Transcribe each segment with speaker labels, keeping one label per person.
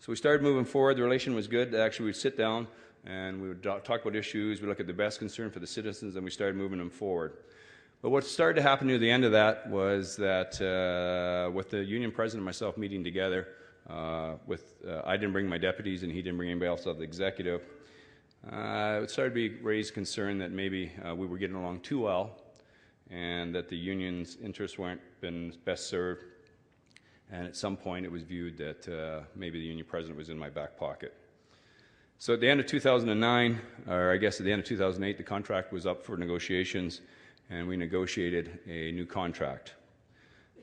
Speaker 1: So we started moving forward. The relation was good. Actually, we'd sit down and we would talk about issues. We look at the best concern for the citizens, and we started moving them forward. But what started to happen near the end of that was that with the union president and myself meeting together, I didn't bring my deputies and he didn't bring anybody else out of the executive, it started to be raised concern that maybe we were getting along too well and that the union's interests weren't been best served. And at some point it was viewed that maybe the union president was in my back pocket. So at the end of 2009, or I guess at the end of 2008, the contract was up for negotiations, and we negotiated a new contract.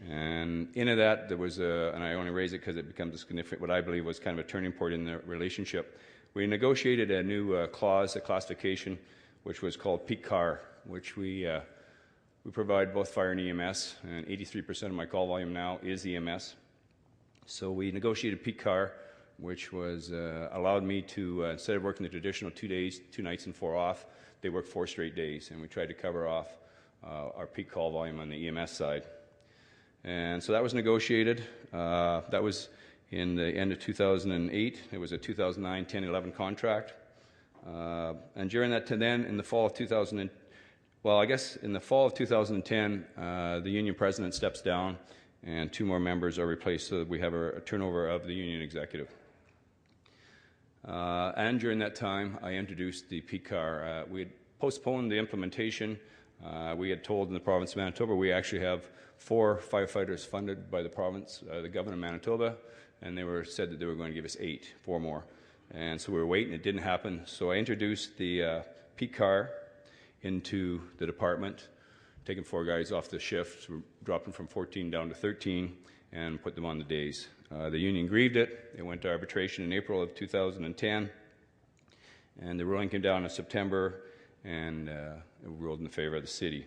Speaker 1: And in that, there was and I only raise it because it becomes a significant, what I believe was kind of a turning point in the relationship. We negotiated a new clause, a classification, which was called peak car, which we provide both fire and EMS, and 83% of my call volume now is EMS. So we negotiated peak car, which was allowed me to, instead of working the traditional 2 days, 2 nights and 4 off, they worked 4 straight days, and we tried to cover off our peak call volume on the EMS side. And so that was negotiated. That was in the end of 2008. It was a 2009, 10, 11 contract. And during that to then, in the fall of 2010, the union president steps down and 2 more members are replaced, so that we have a turnover of the union executive. And during that time, I introduced the peak car. We had postponed the implementation. We had told in the province of Manitoba we actually have 4 firefighters funded by the province, the government of Manitoba, and they said that they were going to give us 4 more. And so we were waiting. It didn't happen. So I introduced the peak car into the department, taking 4 guys off the shift, dropping from 14 down to 13, and put them on the days. The union grieved it. It went to arbitration in April of 2010, and the ruling came down in September, and it ruled in favor of the city.